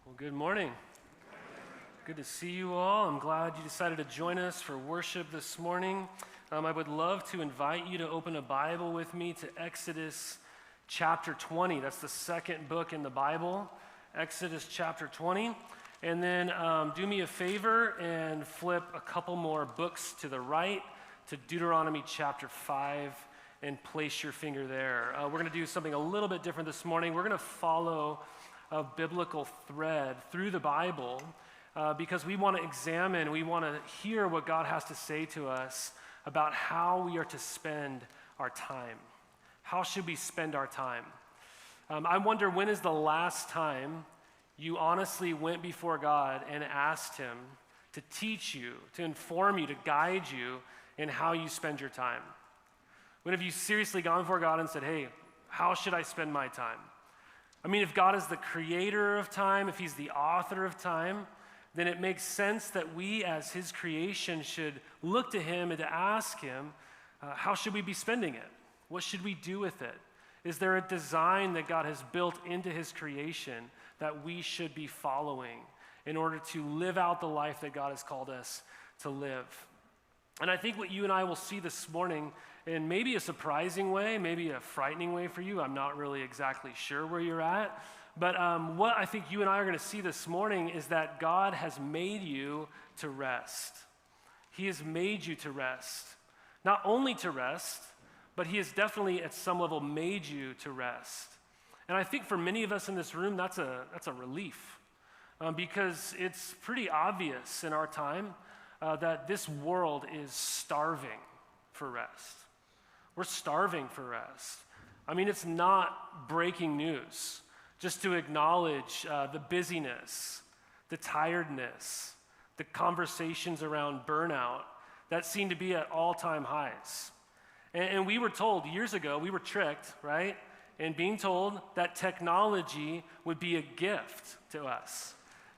Well, good morning. Good to see you all. I'm glad you decided to join us for worship this morning. I would love to invite you to open a Bible with me to Exodus chapter 20. That's the second book in the Bible, Exodus chapter 20. And then do me a favor and flip a couple more books to the right to Deuteronomy chapter 5 and place your finger there. We're going to do something a little bit different this morning. We're going to follow a biblical thread through the Bible because we want to examine, we want to hear what God has to say to us about how we are to spend our time. How should we spend our time? I wonder, when is the last time you honestly went before God and asked Him to teach you, to inform you, to guide you in how you spend your time? When have you seriously gone before God and said, hey, how should I spend my time? I mean, if God is the creator of time, if He's the author of time, then it makes sense that we as His creation should look to Him and to ask Him, how should we be spending it? What should we do with it? Is there a design that God has built into His creation that we should be following in order to live out the life that God has called us to live? And I think what you and I will see this morning, in maybe a surprising way, maybe a frightening way for you, I'm not really exactly sure where you're at, but what I think you and I are going to see this morning is that God has made you to rest. He has made you to rest. Not only to rest, but He has definitely at some level made you to rest. And I think for many of us in this room, that's a relief because it's pretty obvious in our time that this world is starving for rest. We're starving for rest. I mean, it's not breaking news just to acknowledge the busyness, the tiredness, the conversations around burnout that seem to be at all-time highs. And we were told years ago, we were tricked, right? And being told that technology would be a gift to us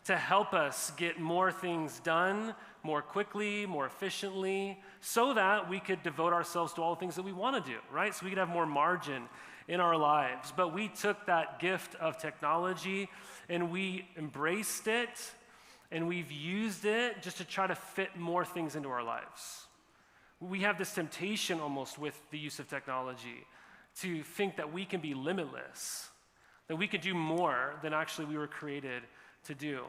to help us get more things done more quickly, more efficiently, so that we could devote ourselves to all the things that we want to do, right? So we could have more margin in our lives. But we took that gift of technology and we embraced it and we've used it just to try to fit more things into our lives. We have this temptation almost with the use of technology to think that we can be limitless, that we could do more than actually we were created to do.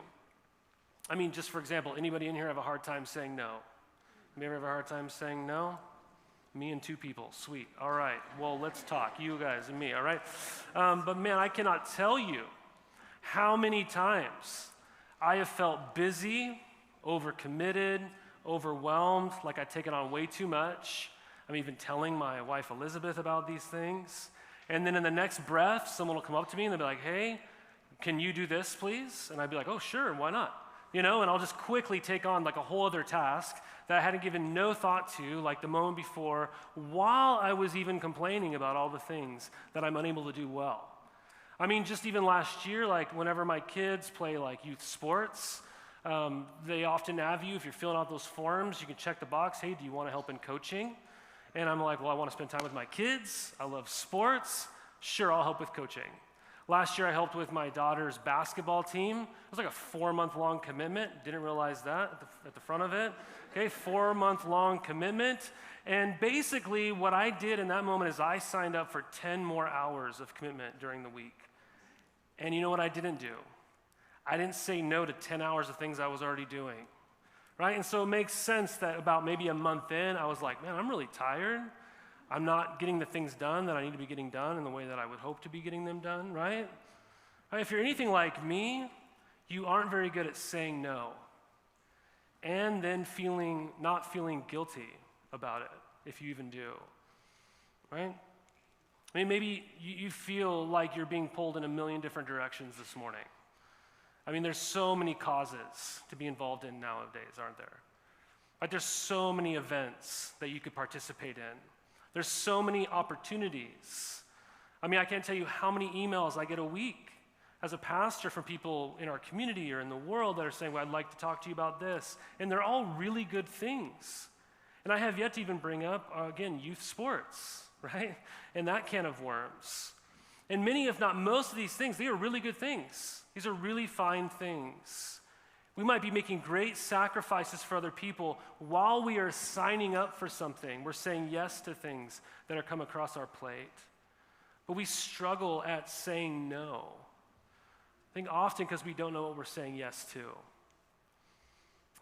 I mean, just for example, anybody in here have a hard time saying no? You ever have a hard time saying no? Me and two people, sweet. All right, well, let's talk, you guys and me, all right? But man, I cannot tell you how many times I have felt busy, overcommitted, overwhelmed, like I take it on way too much. I'm even telling my wife Elizabeth about these things. And then in the next breath, someone will come up to me and they'll be like, hey, can you do this, please? And I'd be like, oh, sure, why not? You know, and I'll just quickly take on like a whole other task that I hadn't given no thought to, like the moment before, while I was even complaining about all the things that I'm unable to do well. I mean, just even last year, like whenever my kids play like youth sports, they often have you, if you're filling out those forms, you can check the box, hey, do you want to help in coaching? And I'm like, well, I want to spend time with my kids. I love sports. Sure, I'll help with coaching. Last year, I helped with my daughter's basketball team. It was like a 4-month-long commitment. Didn't realize that at the front of it. Okay, 4-month-long commitment. And basically, what I did in that moment is I signed up for 10 more hours of commitment during the week. And you know what I didn't do? I didn't say no to 10 hours of things I was already doing, right? And so it makes sense that about maybe a month in, I was like, man, I'm really tired. I'm not getting the things done that I need to be getting done in the way that I would hope to be getting them done, right? If you're anything like me, you aren't very good at saying no and then not feeling guilty about it, if you even do, right? I mean, maybe you feel like you're being pulled in a million different directions this morning. I mean, there's so many causes to be involved in nowadays, aren't there? Like, there's so many events that you could participate in. There's so many opportunities. I mean, I can't tell you how many emails I get a week as a pastor from people in our community or in the world that are saying, well, I'd like to talk to you about this. And they're all really good things. And I have yet to even bring up, again, youth sports, right? And that can of worms. And many, if not most of these things, they are really good things. These are really fine things. We might be making great sacrifices for other people while we are signing up for something. We're saying yes to things that are come across our plate. But we struggle at saying no. I think often because we don't know what we're saying yes to.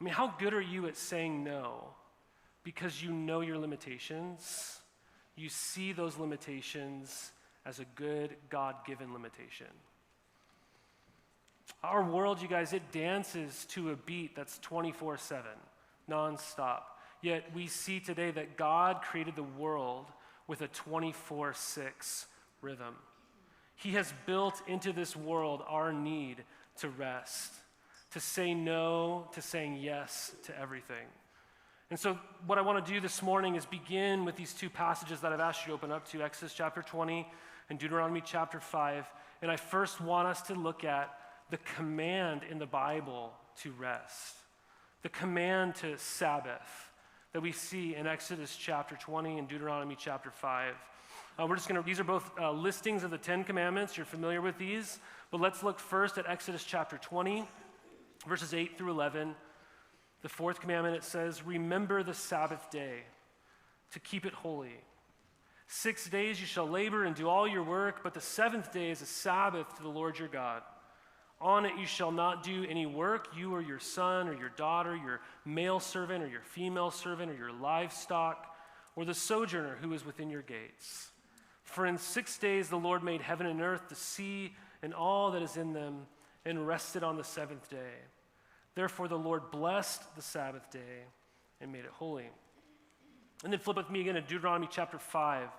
I mean, how good are you at saying no? Because you know your limitations. You see those limitations as a good God-given limitation. Our world, you guys, it dances to a beat that's 24/7, nonstop. Yet we see today that God created the world with a 24/6 rhythm. He has built into this world our need to rest, to say no, to saying yes to everything. And so what I want to do this morning is begin with these two passages that I've asked you to open up to, Exodus chapter 20 and Deuteronomy chapter 5. And I first want us to look at the command in the Bible to rest, the command to Sabbath that we see in Exodus chapter 20 and Deuteronomy chapter 5. These are both listings of the 10 Commandments. You're familiar with these. But let's look first at Exodus chapter 20, verses 8 through 11. The fourth commandment, it says, "Remember the Sabbath day to keep it holy. 6 days you shall labor and do all your work, but the seventh day is a Sabbath to the Lord your God. On it you shall not do any work, you or your son or your daughter, your male servant or your female servant or your livestock, or the sojourner who is within your gates. For in 6 days the Lord made heaven and earth, the sea, and all that is in them, and rested on the seventh day. Therefore the Lord blessed the Sabbath day and made it holy." And then flip with me again to Deuteronomy chapter 5,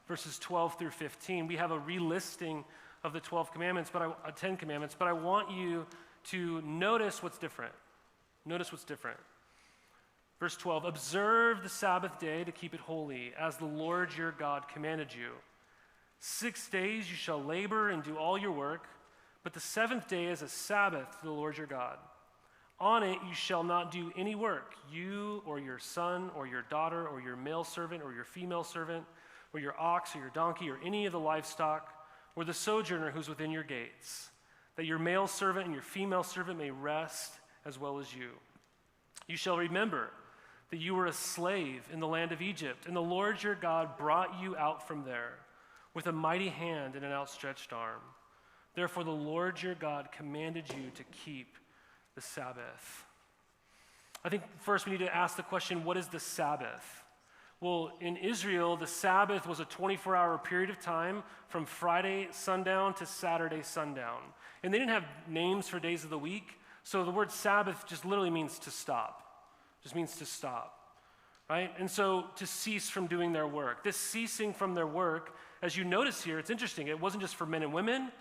verses 12 through 15. We have a relisting of the 10 commandments, but I want you to notice what's different. Notice what's different. Verse 12, "Observe the Sabbath day to keep it holy, as the Lord your God commanded you. 6 days you shall labor and do all your work, but the seventh day is a Sabbath to the Lord your God. On it you shall not do any work, you or your son or your daughter or your male servant or your female servant or your ox or your donkey or any of the livestock or the sojourner who's within your gates, that your male servant and your female servant may rest as well as you. You shall remember that you were a slave in the land of Egypt, and the Lord your God brought you out from there with a mighty hand and an outstretched arm. Therefore the Lord your God commanded you to keep the Sabbath." I think first we need to ask the question, what is the Sabbath? Well, in Israel, the Sabbath was a 24-hour period of time from Friday sundown to Saturday sundown. And they didn't have names for days of the week, so the word Sabbath just literally means to stop. Just means to stop, right? And so to cease from doing their work. This ceasing from their work, as you notice here, it's interesting. It wasn't just for men and women,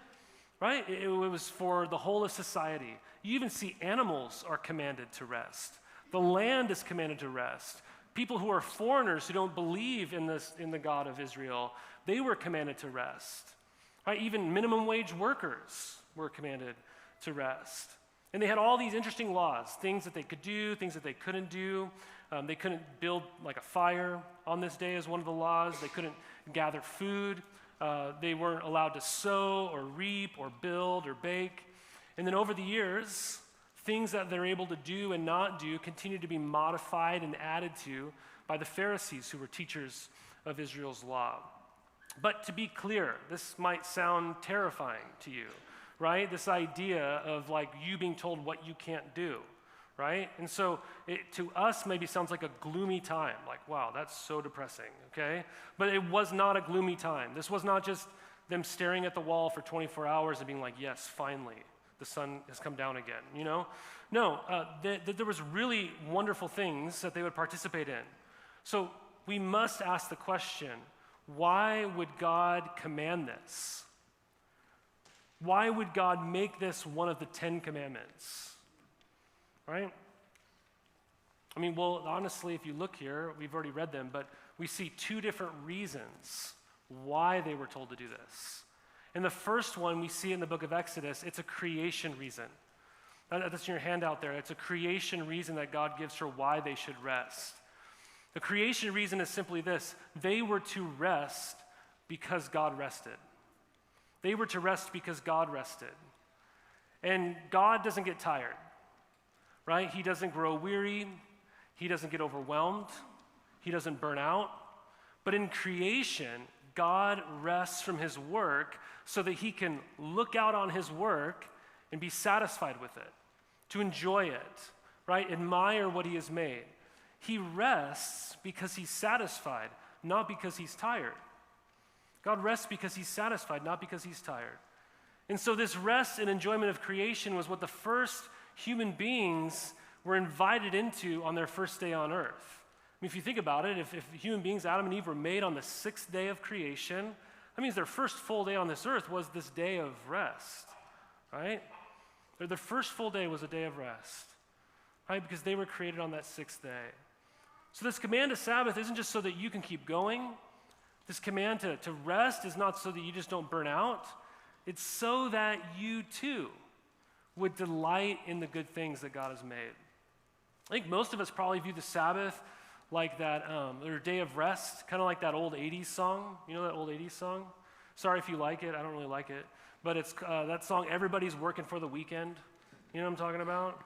right? It was for the whole of society. You even see animals are commanded to rest. The land is commanded to rest. People who are foreigners who don't believe in the God of Israel, they were commanded to rest. Right? Even minimum wage workers were commanded to rest. And they had all these interesting laws, things that they could do, things that they couldn't do. They couldn't build like a fire on this day as one of the laws. They couldn't gather food. They weren't allowed to sow or reap or build or bake. And then over the years, things that they're able to do and not do continue to be modified and added to by the Pharisees, who were teachers of Israel's law. But to be clear, this might sound terrifying to you, right? This idea of like you being told what you can't do, right? And so it, to us, maybe sounds like a gloomy time. Like, wow, that's so depressing, okay? But it was not a gloomy time. This was not just them staring at the wall for 24 hours and being like, yes, finally, the sun has come down again, you know? No, there was really wonderful things that they would participate in. So we must ask the question, why would God command this? Why would God make this one of the 10 commandments? Right? I mean, well, honestly, if you look here, we've already read them, but we see two different reasons why they were told to do this. And the first one we see in the book of Exodus, it's a creation reason. That's in your handout there. It's a creation reason that God gives for why they should rest. The creation reason is simply this: they were to rest because God rested. They were to rest because God rested. And God doesn't get tired, right? He doesn't grow weary. He doesn't get overwhelmed. He doesn't burn out. But in creation, God rests from his work so that he can look out on his work and be satisfied with it, to enjoy it, right? Admire what he has made. He rests because he's satisfied, not because he's tired. God rests because he's satisfied, not because he's tired. And so this rest and enjoyment of creation was what the first human beings were invited into on their first day on earth. I mean, if you think about it, if human beings, Adam and Eve, were made on the sixth day of creation, that means their first full day on this earth was this day of rest, right? Their first full day was a day of rest, right? Because they were created on that sixth day. So this command to Sabbath isn't just so that you can keep going. This command to rest is not so that you just don't burn out. It's so that you too would delight in the good things that God has made. I think most of us probably view the Sabbath like that, or day of rest, kind of like that old 80s song. You know that old 80s song? Sorry if you like it. I don't really like it. But it's that song, Everybody's Working for the Weekend. You know what I'm talking about?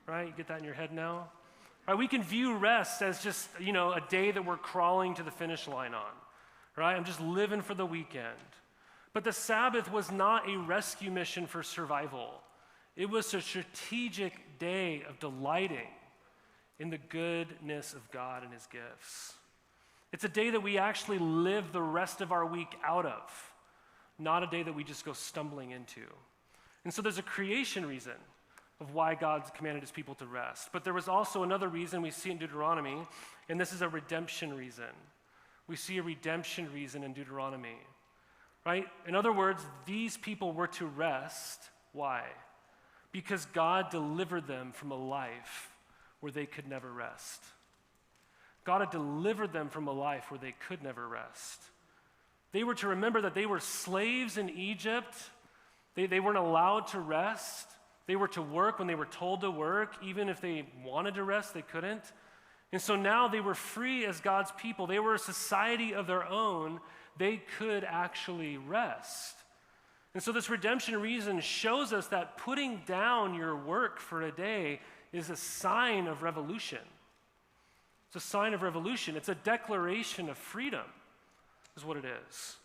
Right? You get that in your head now? Right, we can view rest as just, a day that we're crawling to the finish line on. Right? I'm just living for the weekend. But the Sabbath was not a rescue mission for survival. It was a strategic day of delighting in the goodness of God and his gifts. It's a day that we actually live the rest of our week out of, not a day that we just go stumbling into. And so there's a creation reason of why God commanded his people to rest. But there was also another reason we see in Deuteronomy, and this is a redemption reason. We see a redemption reason in Deuteronomy, right? In other words, these people were to rest. Why? Because God delivered them from a life where they could never rest. God had delivered them from a life where they could never rest. They were to remember that they were slaves in Egypt. They weren't allowed to rest. They were to work when they were told to work. Even if they wanted to rest, they couldn't. And so now they were free as God's people. They were a society of their own. They could actually rest. And so this redemption reason shows us that putting down your work for a day is a sign of revolution. It's a sign of revolution. It's a declaration of freedom, is what it is.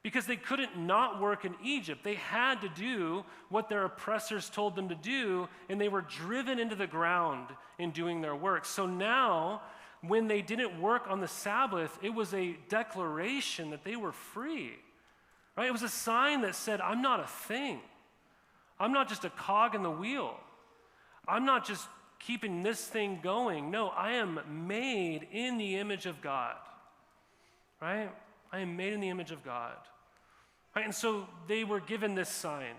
Because they couldn't not work in Egypt. They had to do what their oppressors told them to do, and they were driven into the ground in doing their work. So now, when they didn't work on the Sabbath, it was a declaration that they were free. Right? It was a sign that said, I'm not a thing. I'm not just a cog in the wheel. I'm not just keeping this thing going. No, I am made in the image of God. Right? I am made in the image of God. Right? And so they were given this sign,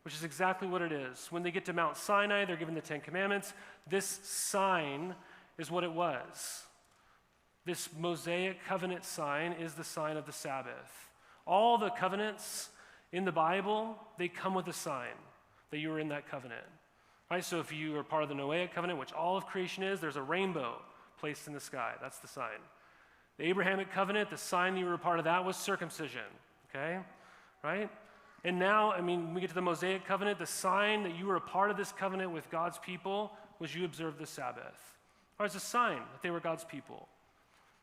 which is exactly what it is. When they get to Mount Sinai, they're given the Ten Commandments. This sign is what it was. This Mosaic covenant sign is the sign of the Sabbath. All the covenants in the Bible, they come with a sign that you were in that covenant. Right? So if you are part of the Noahic covenant, which all of creation is, there's a rainbow placed in the sky. That's the sign. The Abrahamic covenant, the sign that you were a part of that was circumcision. Okay? Right? And now, when we get to the Mosaic covenant, the sign that you were a part of this covenant with God's people was you observed the Sabbath. Or it's a sign that they were God's people.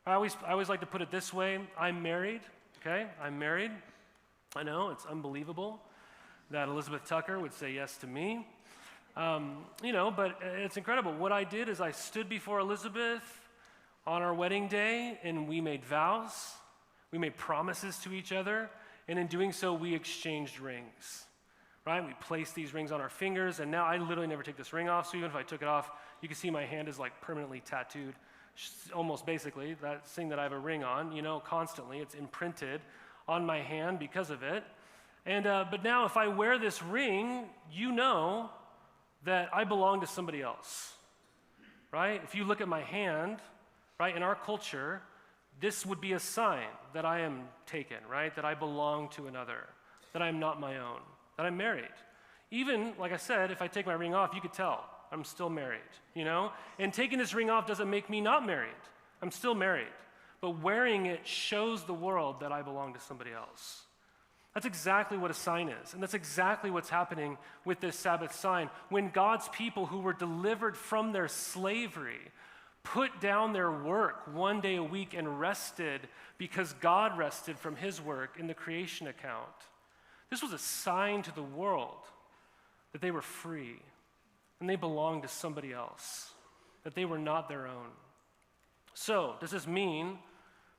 I always like to put it this way. I'm married. Okay? I'm married. I know, it's unbelievable that Elizabeth Tucker would say yes to me. But it's incredible. What I did is I stood before Elizabeth on our wedding day, and we made vows. We made promises to each other, and in doing so, we exchanged rings. Right? We placed these rings on our fingers, and now I literally never take this ring off, so even if I took it off, you can see my hand is like permanently tattooed, almost basically, that thing that I have a ring on, constantly. It's imprinted on my hand because of it. And but now if I wear this ring, you know that I belong to somebody else, right? If you look at my hand, right, in our culture, this would be a sign that I am taken, right? That I belong to another, that I am not my own, that I'm married. Even, like I said, if I take my ring off, you could tell I'm still married, And taking this ring off doesn't make me not married. I'm still married. But wearing it shows the world that I belong to somebody else. That's exactly what a sign is. And that's exactly what's happening with this Sabbath sign. When God's people who were delivered from their slavery put down their work one day a week and rested because God rested from his work in the creation account, this was a sign to the world that they were free and they belonged to somebody else, that they were not their own. So, does this mean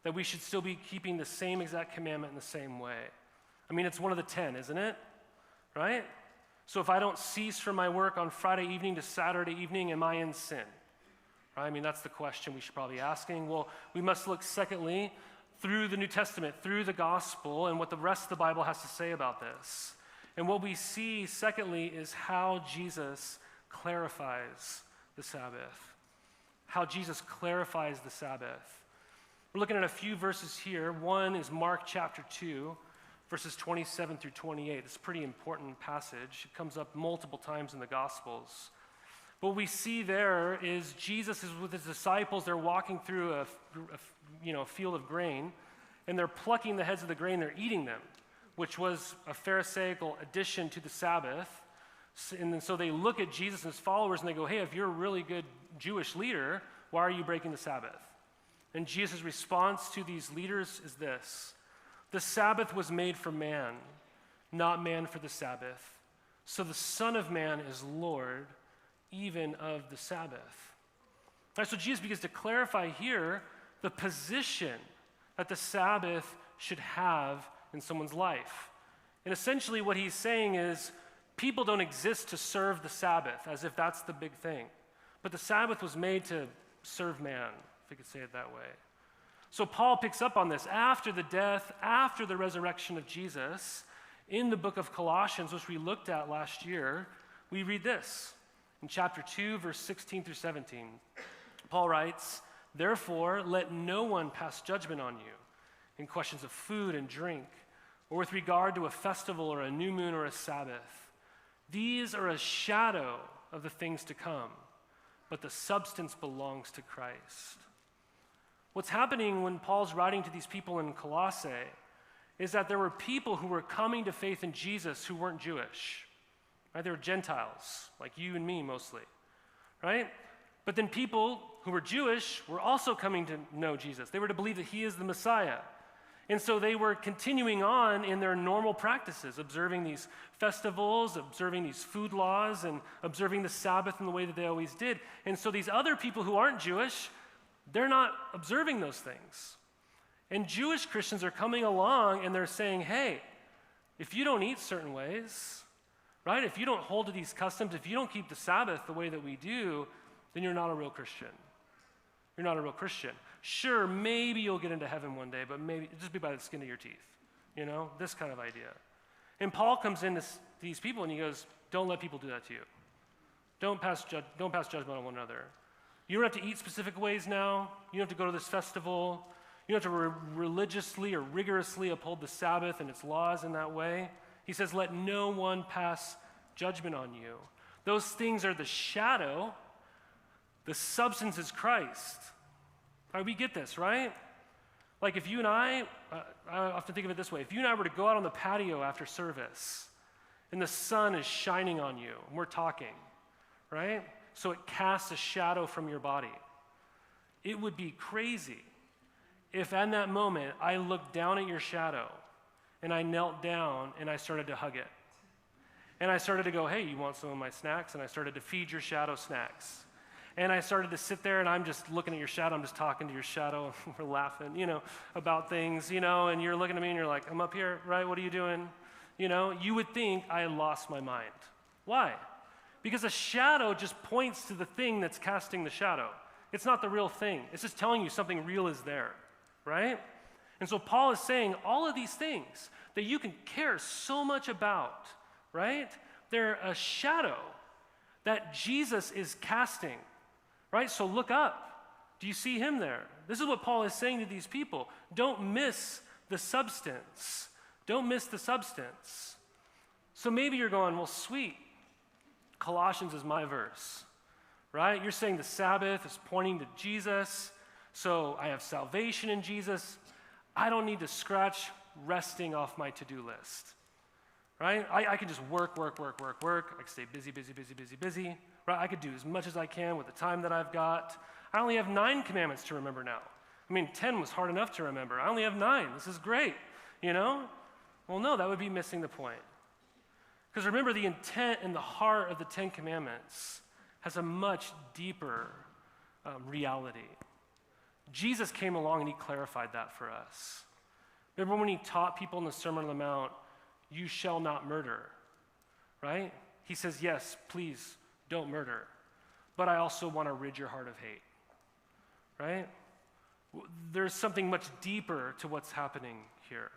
that we should still be keeping the same exact commandment in the same way? I mean, it's one of the 10, isn't it? Right? So if I don't cease from my work on Friday evening to Saturday evening, am I in sin? Right? I mean, that's the question we should probably be asking. Well, we must look, secondly, through the New Testament, through the gospel, and what the rest of the Bible has to say about this. And what we see, secondly, is how Jesus clarifies the Sabbath. How Jesus clarifies the Sabbath. We're looking at a few verses here. One is Mark chapter 2, verses 27 through 28. It's a pretty important passage. It comes up multiple times in the Gospels. But what we see there is Jesus is with his disciples. They're walking through a field of grain, and they're plucking the heads of the grain. They're eating them, which was a Pharisaical addition to the Sabbath. And then so they look at Jesus and his followers, and they go, hey, if you're a really good Jewish leader, why are you breaking the Sabbath? And Jesus' response to these leaders is this: the Sabbath was made for man, not man for the Sabbath. So the Son of Man is Lord, even of the Sabbath. All right, so Jesus begins to clarify here the position that the Sabbath should have in someone's life. And essentially what he's saying is, people don't exist to serve the Sabbath, as if that's the big thing. But the Sabbath was made to serve man, if we could say it that way. So Paul picks up on this after the death, after the resurrection of Jesus. In the book of Colossians, which we looked at last year, we read this. In chapter 2, verse 16 through 17, Paul writes, therefore, let no one pass judgment on you in questions of food and drink, or with regard to a festival or a new moon or a Sabbath. These are a shadow of the things to come, but the substance belongs to Christ. What's happening when Paul's writing to these people in Colossae is that there were people who were coming to faith in Jesus who weren't Jewish. Right? They were Gentiles, like you and me mostly. Right? But then people who were Jewish were also coming to know Jesus. They were to believe that he is the Messiah. And so they were continuing on in their normal practices, observing these festivals, observing these food laws, and observing the Sabbath in the way that they always did. And so these other people who aren't Jewish, they're not observing those things. And Jewish Christians are coming along and they're saying, hey, if you don't eat certain ways, right? If you don't hold to these customs, if you don't keep the Sabbath the way that we do, then you're not a real Christian. You're not a real Christian. Sure, maybe you'll get into heaven one day, but maybe just be by the skin of your teeth. You know, this kind of idea. And Paul comes in to these people and he goes, don't let people do that to you. Don't pass judgment on one another. You don't have to eat specific ways now. You don't have to go to this festival. You don't have to religiously or rigorously uphold the Sabbath and its laws in that way. He says, let no one pass judgment on you. Those things are the shadow. The substance is Christ. All right, we get this, right? Like if you and I often think of it this way. If you and I were to go out on the patio after service and the sun is shining on you and we're talking, right? So it casts a shadow from your body. It would be crazy if in that moment I looked down at your shadow and I knelt down and I started to hug it. And I started to go, hey, you want some of my snacks? And I started to feed your shadow snacks. And I started to sit there and I'm just looking at your shadow. I'm just talking to your shadow. We're laughing, about things, and you're looking at me and you're like, I'm up here, right? What are you doing? You would think I had lost my mind. Why? Because a shadow just points to the thing that's casting the shadow. It's not the real thing. It's just telling you something real is there, right? And so Paul is saying all of these things that you can care so much about, right? They're a shadow that Jesus is casting. Right? So look up. Do you see him there? This is what Paul is saying to these people. Don't miss the substance. Don't miss the substance. So maybe you're going, well, sweet. Colossians is my verse. Right? You're saying the Sabbath is pointing to Jesus. So I have salvation in Jesus. I don't need to scratch resting off my to-do list, right? I can just work. I can stay busy, right? I could do as much as I can with the time that I've got. I only have 9 commandments to remember now. 10 was hard enough to remember. I only have 9. This is great, Well, no, that would be missing the point. Because remember, the intent and the heart of the 10 Commandments has a much deeper reality. Jesus came along and he clarified that for us. Remember when he taught people in the Sermon on the Mount, you shall not murder, right? He says, yes, please don't murder, but I also want to rid your heart of hate, right? There's something much deeper to what's happening here.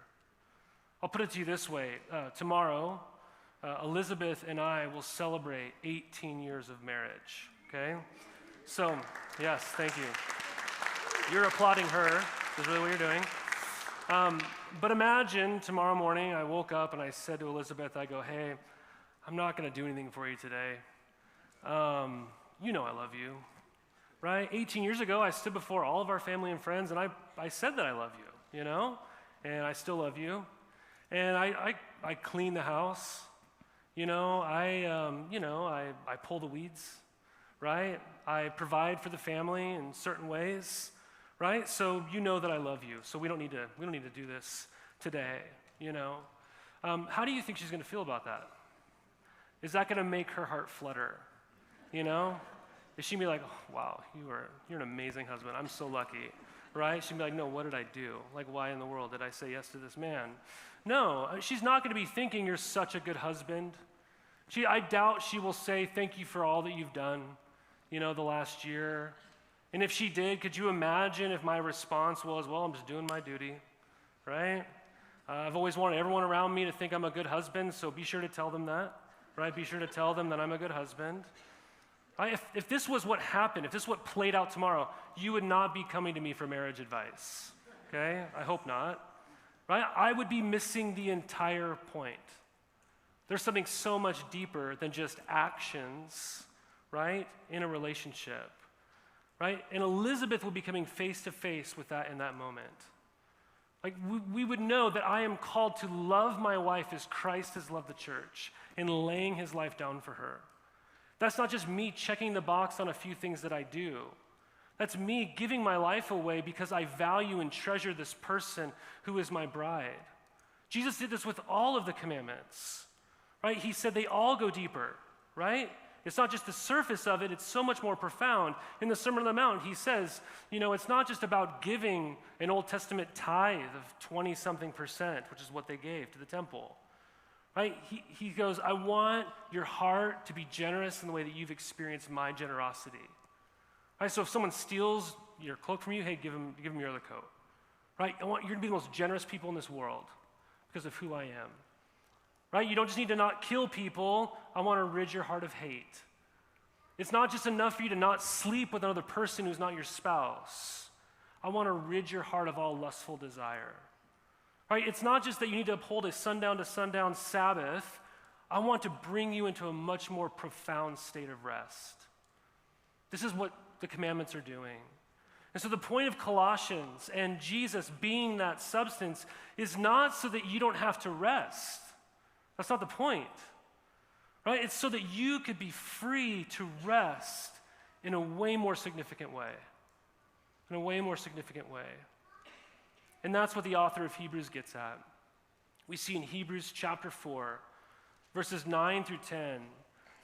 I'll put it to you this way. Tomorrow, Elizabeth and I will celebrate 18 years of marriage, okay? So, yes, thank you. You're applauding her. Is really what you're doing. But imagine tomorrow morning I woke up and I said to Elizabeth, I go, hey, I'm not going to do anything for you today. You know I love you, right? 18 years ago, I stood before all of our family and friends and I said that I love you, and I still love you. And I clean the house, I pull the weeds, right? I provide for the family in certain ways, right? So you know that I love you. So we don't need to do this today, How do you think she's going to feel about that? Is that going to make her heart flutter? Is she be like, oh, wow, you're an amazing husband. I'm so lucky, right? She'd be like, no, what did I do? Like, why in the world did I say yes to this man? No, she's not going to be thinking you're such a good husband. I doubt she will say, thank you for all that you've done, the last year. And if she did, could you imagine if my response was, well, I'm just doing my duty, right? I've always wanted everyone around me to think I'm a good husband, so be sure to tell them that, right? Be sure to tell them that I'm a good husband. Right? If this was what happened, if this is what played out tomorrow, you would not be coming to me for marriage advice, okay? I hope not, right? I would be missing the entire point. There's something so much deeper than just actions, right, in a relationship, right? And Elizabeth would be coming face to face with that in that moment. Like, we would know that I am called to love my wife as Christ has loved the church and laying his life down for her. That's not just me checking the box on a few things that I do. That's me giving my life away because I value and treasure this person who is my bride. Jesus did this with all of the commandments, right? He said they all go deeper, right? It's not just the surface of it, it's so much more profound. In the Sermon on the Mount, he says, it's not just about giving an Old Testament tithe of 20-something%, which is what they gave to the temple. Right? He goes, I want your heart to be generous in the way that you've experienced my generosity. Right? So if someone steals your cloak from you, hey, give them your other coat. Right? You're going to be the most generous people in this world because of who I am. Right? You don't just need to not kill people. I want to rid your heart of hate. It's not just enough for you to not sleep with another person who's not your spouse. I want to rid your heart of all lustful desire. Right? It's not just that you need to uphold a sundown to sundown Sabbath. I want to bring you into a much more profound state of rest. This is what the commandments are doing. And so the point of Colossians and Jesus being that substance is not so that you don't have to rest. That's not the point. Right? It's so that you could be free to rest in a way more significant way. In a way more significant way. And that's what the author of Hebrews gets at. We see in Hebrews chapter 4, verses 9 through 10,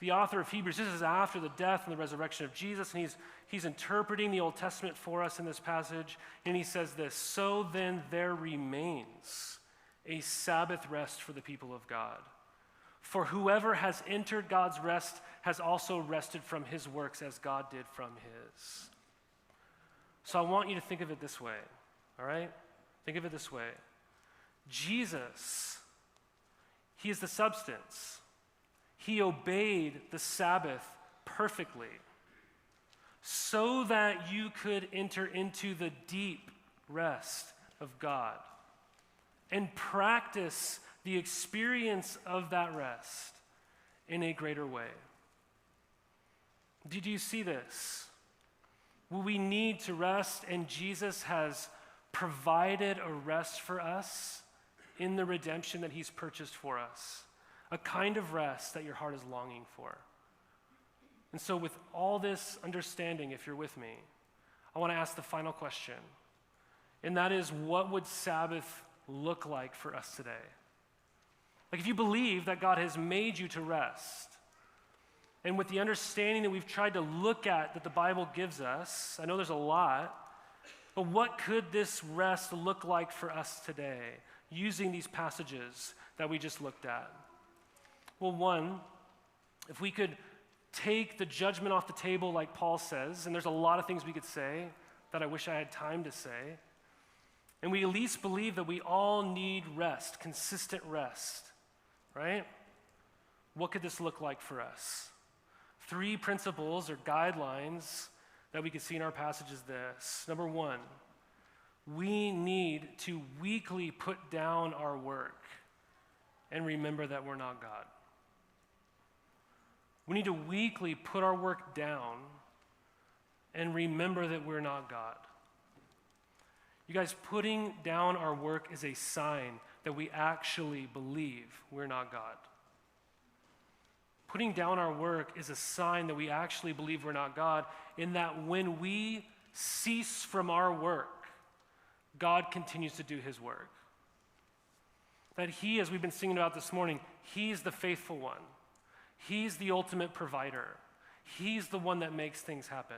the author of Hebrews, this is after the death and the resurrection of Jesus, and he's interpreting the Old Testament for us in this passage, and he says this, so then there remains a Sabbath rest for the people of God. For whoever has entered God's rest has also rested from his works as God did from his. So I want you to think of it this way, all right? Think of it this way. Jesus, he is the substance. He obeyed the Sabbath perfectly so that you could enter into the deep rest of God and practice the experience of that rest in a greater way. Did you see this? We need to rest, and Jesus has provided a rest for us in the redemption that he's purchased for us, a kind of rest that your heart is longing for. And so with all this understanding, if you're with me, I want to ask the final question, and that is, what would Sabbath look like for us today? Like, if you believe that God has made you to rest, and with the understanding that we've tried to look at that the Bible gives us, I know there's a lot, but what could this rest look like for us today using these passages that we just looked at? Well, one, if we could take the judgment off the table like Paul says, and there's a lot of things we could say that I wish I had time to say, and we at least believe that we all need rest, consistent rest, right? What could this look like for us? 3 principles or guidelines that we can see in our passage is this. Number 1, we need to weekly put down our work and remember that we're not God. We need to weekly put our work down and remember that we're not God. You guys, putting down our work is a sign that we actually believe we're not God. Putting down our work is a sign that we actually believe we're not God, in that when we cease from our work, God continues to do his work. That he, as we've been singing about this morning, he's the faithful one. He's the ultimate provider. He's the one that makes things happen.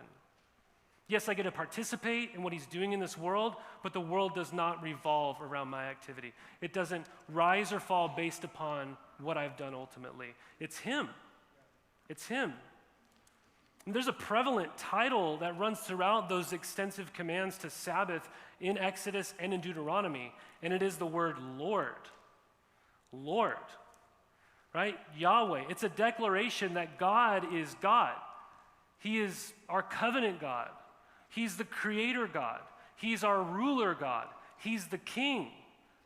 Yes, I get to participate in what he's doing in this world, but the world does not revolve around my activity. It doesn't rise or fall based upon what I've done ultimately. It's him. It's him. And there's a prevalent title that runs throughout those extensive commands to Sabbath in Exodus and in Deuteronomy, and it is the word Lord. Lord. Right? Yahweh. It's a declaration that God is God. He is our covenant God. He's the creator God. He's our ruler God. He's the king,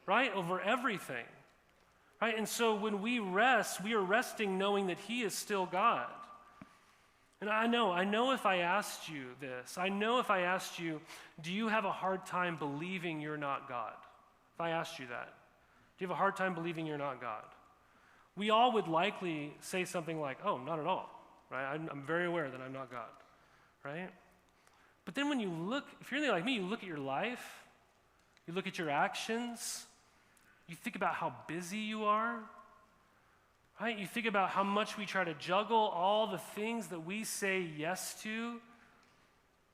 right, over everything. Right? And so when we rest, we are resting knowing that he is still God. And I know if I asked you this, I know if I asked you, do you have a hard time believing you're not God? If I asked you that, do you have a hard time believing you're not God? We all would likely say something like, oh, not at all, right? I'm very aware that I'm not God, right? But then when you look, if you're anything like me, you look at your life, you look at your actions, you think about how busy you are, right? You think about how much we try to juggle all the things that we say yes to.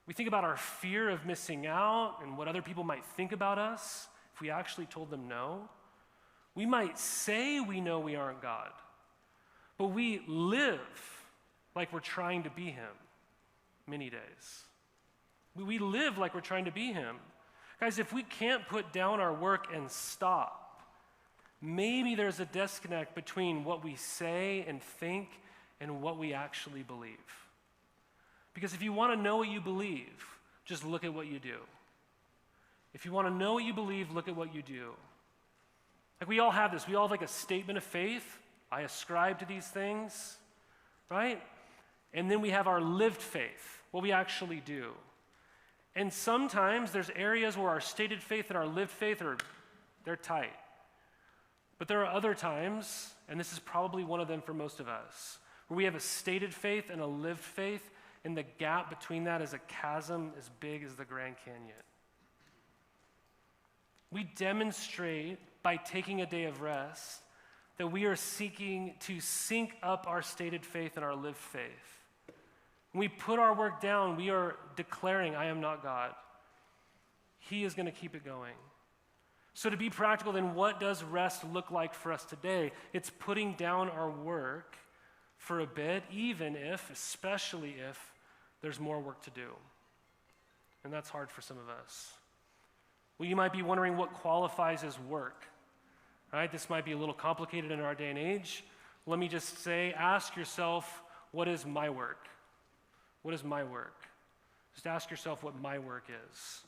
We think about our fear of missing out and what other people might think about us if we actually told them no. We might say we know we aren't God, but we live like we're trying to be him many days. We live like we're trying to be him. Guys, if we can't put down our work and stop, maybe there's a disconnect between what we say and think and what we actually believe. Because if you want to know what you believe, just look at what you do. If you want to know what you believe, look at what you do. Like, we all have this. We all have like a statement of faith. I ascribe to these things, right? And then we have our lived faith, what we actually do. And sometimes there's areas where our stated faith and our lived faith they're tight. But there are other times, and this is probably one of them for most of us, where we have a stated faith and a lived faith, and the gap between that is a chasm as big as the Grand Canyon. We demonstrate by taking a day of rest that we are seeking to sync up our stated faith and our lived faith. When we put our work down, we are declaring, I am not God. He is going to keep it going. So to be practical, then what does rest look like for us today? It's putting down our work for a bit, even if, especially if, there's more work to do. And that's hard for some of us. Well, you might be wondering what qualifies as work. Right? This might be a little complicated in our day and age. Let me just say, ask yourself, what is my work? What is my work? Just ask yourself what my work is,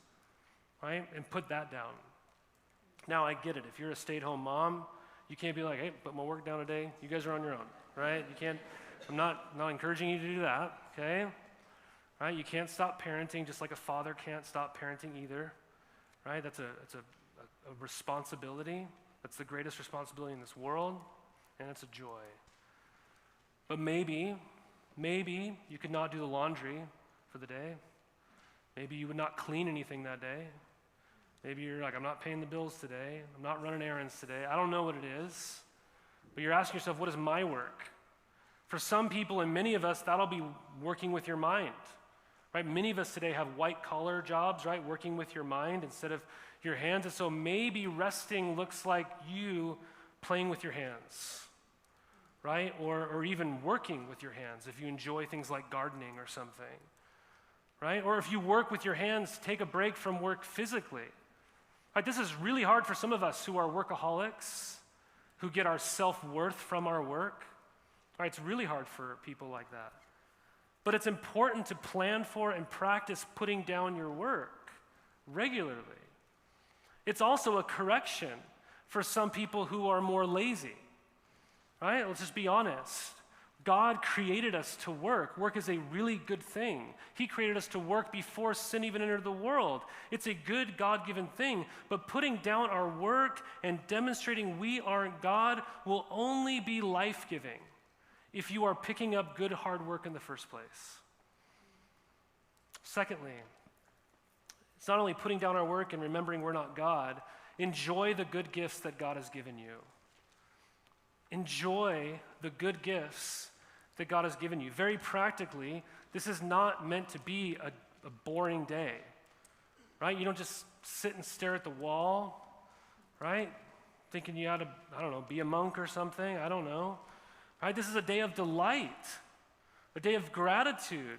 right? And put that down. Now, I get it. If you're a stay-at-home mom, you can't be like, hey, put my work down today. You guys are on your own, right? You can't, I'm not encouraging you to do that, okay? Right? You can't stop parenting just like a father can't stop parenting either, right? That's a responsibility That's the greatest responsibility in this world, and it's a joy. But maybe you could not do the laundry for the day. Maybe you would not clean anything that day. Maybe you're like, I'm not paying the bills today. I'm not running errands today. I don't know what it is. But you're asking yourself, what is my work? For some people and many of us, that'll be working with your mind. Right? Many of us today have white-collar jobs, right? Working with your mind instead of your hands. And so maybe resting looks like you playing with your hands, right? Or even working with your hands if you enjoy things like gardening or something, right? Or if you work with your hands, take a break from work physically. Right? This is really hard for some of us who are workaholics, who get our self-worth from our work. Right? It's really hard for people like that. But it's important to plan for and practice putting down your work regularly. It's also a correction for some people who are more lazy. Right? Let's just be honest. God created us to work. Work is a really good thing. He created us to work before sin even entered the world. It's a good God-given thing. But putting down our work and demonstrating we aren't God will only be life-giving if you are picking up good hard work in the first place. Secondly, it's not only putting down our work and remembering we're not God, enjoy the good gifts that God has given you. Enjoy the good gifts that God has given you. Very practically, this is not meant to be a boring day, right? You don't just sit and stare at the wall, right? Thinking you ought to, be a monk or something, I don't know. Right? This is a day of delight, a day of gratitude,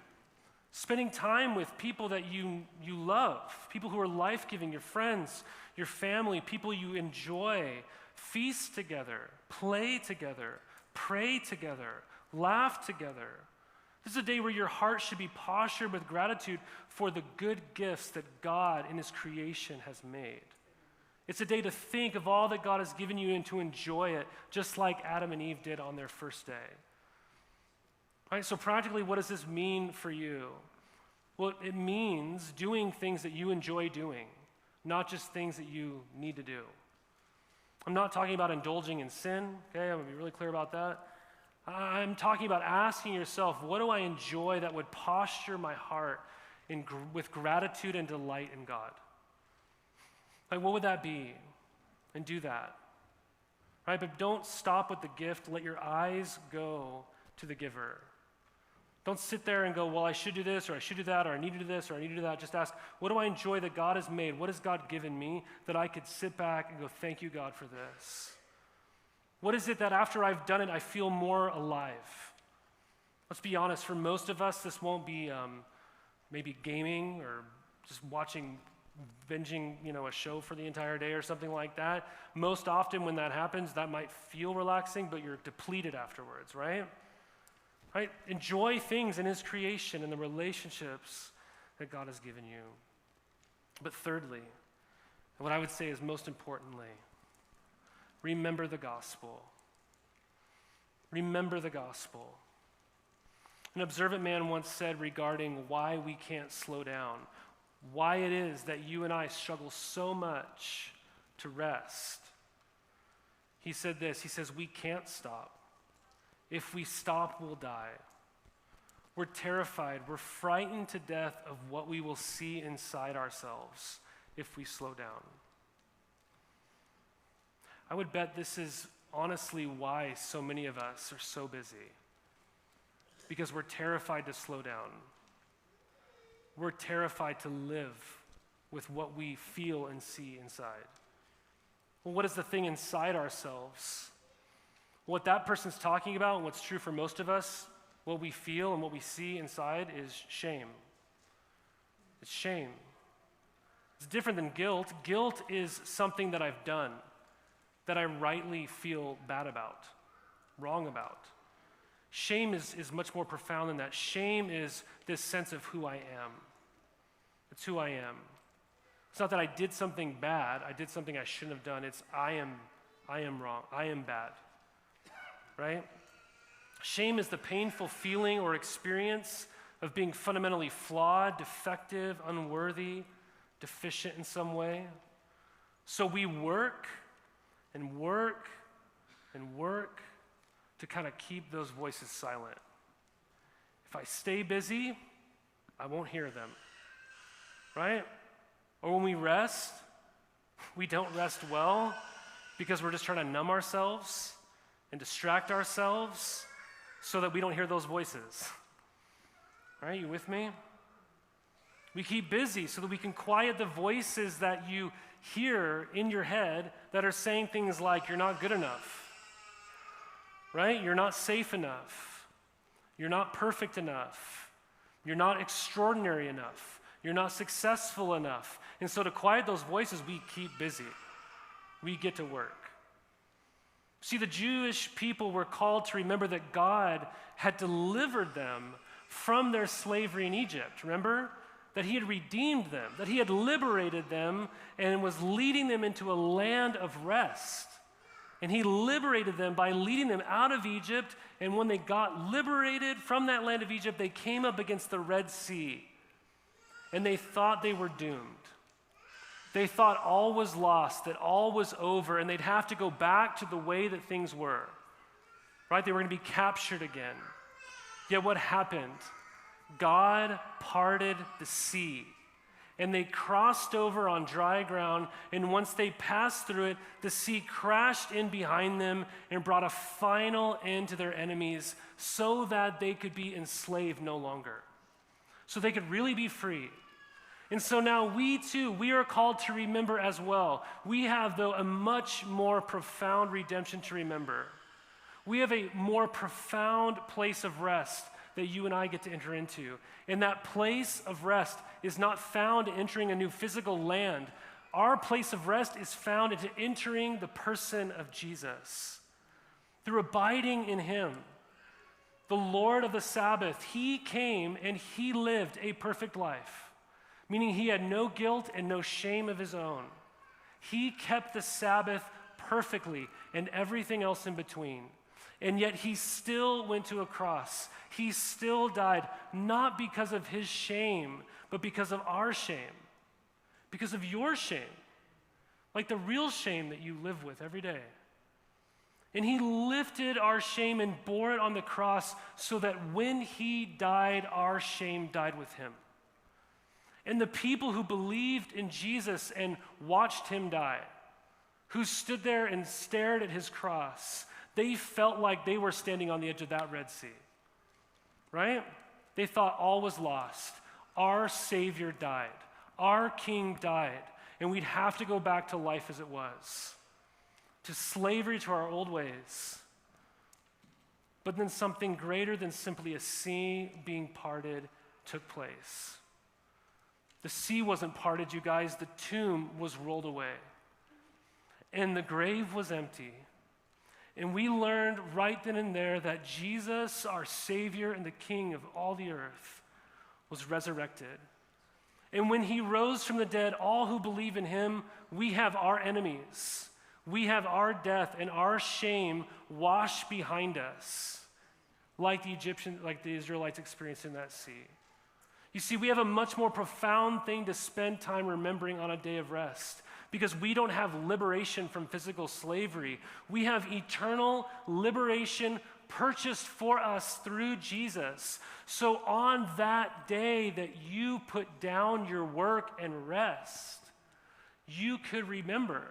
spending time with people that you love, people who are life-giving, your friends, your family, people you enjoy. Feast together, play together, pray together, laugh together. This is a day where your heart should be postured with gratitude for the good gifts that God in His creation has made. It's a day to think of all that God has given you and to enjoy it, just like Adam and Eve did on their first day. Right? So practically, what does this mean for you? Well, it means doing things that you enjoy doing, not just things that you need to do. I'm not talking about indulging in sin, okay? I'm going to be really clear about that. I'm talking about asking yourself, what do I enjoy that would posture my heart with gratitude and delight in God? Like, what would that be? And do that. Right? But don't stop with the gift. Let your eyes go to the giver. Don't sit there and go, well, I should do this, or I should do that, or I need to do this, or I need to do that. Just ask, what do I enjoy that God has made? What has God given me that I could sit back and go, thank you, God, for this? What is it that after I've done it, I feel more alive? Let's be honest, for most of us, this won't be maybe gaming or just binging, a show for the entire day or something like that. Most often when that happens, that might feel relaxing, but you're depleted afterwards, right? Right? Enjoy things in His creation and the relationships that God has given you. But thirdly, and what I would say is most importantly, remember the gospel. Remember the gospel. An observant man once said regarding why we can't slow down, why it is that you and I struggle so much to rest. He said this, he says, we can't stop. If we stop, we'll die. We're terrified, we're frightened to death of what we will see inside ourselves if we slow down. I would bet this is honestly why so many of us are so busy. Because we're terrified to slow down. We're terrified to live with what we feel and see inside. Well, what is the thing inside ourselves? What that person's talking about, and what's true for most of us, what we feel and what we see inside is shame. It's shame. It's different than guilt. Guilt is something that I've done that I rightly feel bad about, wrong about. Shame is much more profound than that. Shame is this sense of who I am. It's who I am. It's not that I did something bad, I did something I shouldn't have done. It's I am wrong, I am bad. Right? Shame is the painful feeling or experience of being fundamentally flawed, defective, unworthy, deficient in some way. So we work and work to kind of keep those voices silent. If I stay busy, I won't hear them, right? Or when we rest, we don't rest well because we're just trying to numb ourselves and distract ourselves so that we don't hear those voices. Right? You with me? We keep busy so that we can quiet the voices that you hear in your head that are saying things like, you're not good enough, right? You're not safe enough. You're not perfect enough. You're not extraordinary enough. You're not successful enough. And so to quiet those voices, we keep busy. We get to work. See, the Jewish people were called to remember that God had delivered them from their slavery in Egypt. Remember? That he had redeemed them, that he had liberated them and was leading them into a land of rest. And he liberated them by leading them out of Egypt, and when they got liberated from that land of Egypt, they came up against the Red Sea, and they thought they were doomed. They thought all was lost, that all was over, and they'd have to go back to the way that things were, right? They were going to be captured again. Yet what happened? God parted the sea, and they crossed over on dry ground, and once they passed through it, the sea crashed in behind them and brought a final end to their enemies so that they could be enslaved no longer, so they could really be free. And so now we too, we are called to remember as well. We have, though, a much more profound redemption to remember. We have a more profound place of rest that you and I get to enter into. And that place of rest is not found entering a new physical land. Our place of rest is found into entering the person of Jesus. Through abiding in him, the Lord of the Sabbath, he came and he lived a perfect life, meaning he had no guilt and no shame of his own. He kept the Sabbath perfectly and everything else in between. And yet he still went to a cross. He still died, not because of his shame, but because of our shame, because of your shame, like the real shame that you live with every day. And he lifted our shame and bore it on the cross so that when he died, our shame died with him. And the people who believed in Jesus and watched him die, who stood there and stared at his cross, they felt like they were standing on the edge of that Red Sea, right? They thought all was lost. Our Savior died. Our King died. And we'd have to go back to life as it was, to slavery to our old ways. But then something greater than simply a sea being parted took place. The sea wasn't parted, you guys. The tomb was rolled away. And the grave was empty. And we learned right then and there that Jesus, our Savior and the King of all the earth, was resurrected. And when he rose from the dead, all who believe in him, we have our enemies. We have our death and our shame washed behind us, like the Israelites experienced in that sea. You see, we have a much more profound thing to spend time remembering on a day of rest, because we don't have liberation from physical slavery. We have eternal liberation purchased for us through Jesus. So on that day that you put down your work and rest, you could remember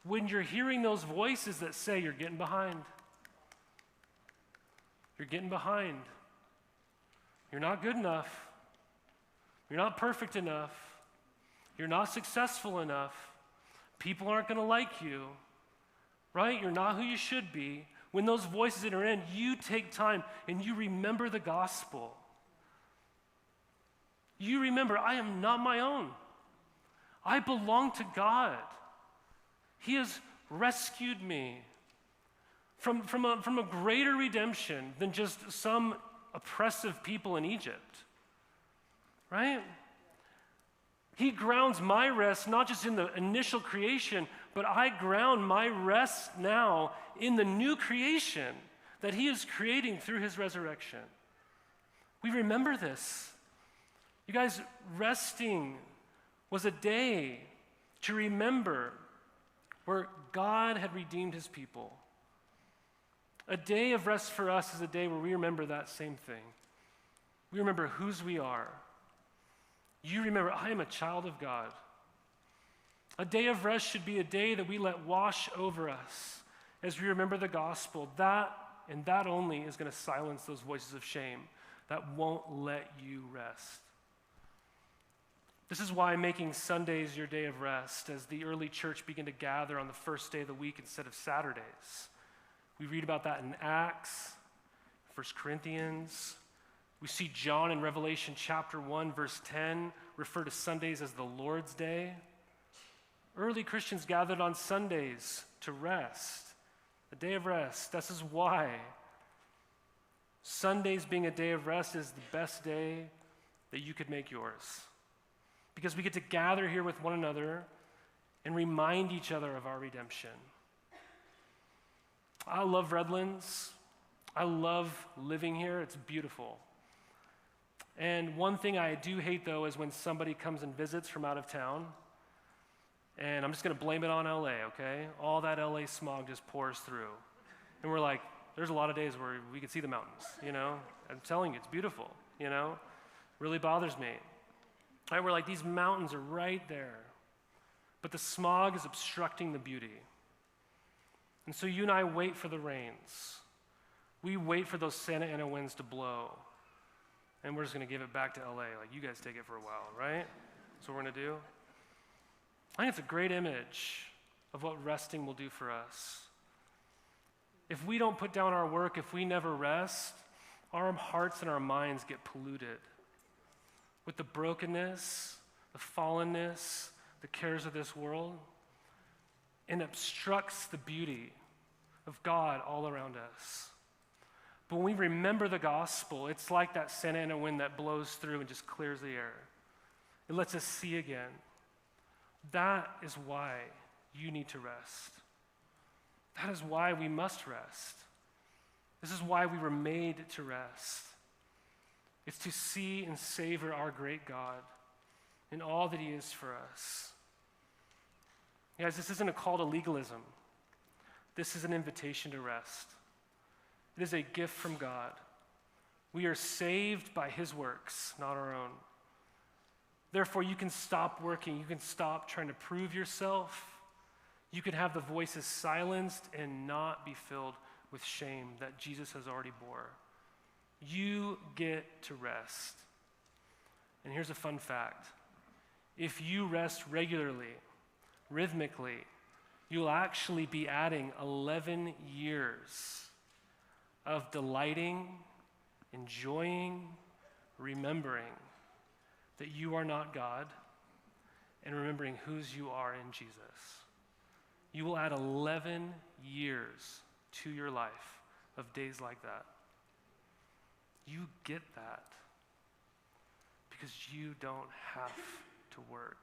when you're hearing those voices that say you're getting behind. You're getting behind. You're not good enough. You're not perfect enough. You're not successful enough. People aren't going to like you, right? You're not who you should be. When those voices enter in, you take time and you remember the gospel. You remember, I am not my own. I belong to God. He has rescued me from a greater redemption than just some oppressive people in Egypt, right? He grounds my rest not just in the initial creation, but I ground my rest now in the new creation that he is creating through his resurrection. We remember this. You guys, resting was a day to remember where God had redeemed his people. A day of rest for us is a day where we remember that same thing. We remember whose we are. You remember, I am a child of God. A day of rest should be a day that we let wash over us as we remember the gospel. That and that only is going to silence those voices of shame that won't let you rest. This is why making Sundays your day of rest, as the early church began to gather on the first day of the week instead of Saturdays. We read about that in Acts, 1 Corinthians. We see John in Revelation chapter 1, verse 10, refer to Sundays as the Lord's Day. Early Christians gathered on Sundays to rest, a day of rest. This is why Sundays being a day of rest is the best day that you could make yours. Because we get to gather here with one another and remind each other of our redemption. I love Redlands. I love living here. It's beautiful. And one thing I do hate, though, is when somebody comes and visits from out of town. And I'm just going to blame it on LA, okay? All that LA smog just pours through. And we're like, there's a lot of days where we can see the mountains, you know? I'm telling you, it's beautiful, you know? Really bothers me. Right, we're like, these mountains are right there. But the smog is obstructing the beauty. And so you and I wait for the rains. We wait for those Santa Ana winds to blow. And we're just going to give it back to LA. Like, you guys take it for a while, right? That's what we're going to do. I think it's a great image of what resting will do for us. If we don't put down our work, if we never rest, our hearts and our minds get polluted with the brokenness, the fallenness, the cares of this world, and obstructs the beauty of God all around us. But when we remember the gospel, it's like that Santa Ana wind that blows through and just clears the air. It lets us see again. That is why you need to rest. That is why we must rest. This is why we were made to rest. It's to see and savor our great God in all that he is for us. Guys, this isn't a call to legalism. This is an invitation to rest. It is a gift from God. We are saved by his works, not our own. Therefore, you can stop working. You can stop trying to prove yourself. You can have the voices silenced and not be filled with shame that Jesus has already bore. You get to rest. And here's a fun fact. If you rest regularly, rhythmically, you'll actually be adding 11 years of delighting, enjoying, remembering that you are not God, and remembering whose you are in Jesus. You will add 11 years to your life of days like that. You get that because you don't have to work.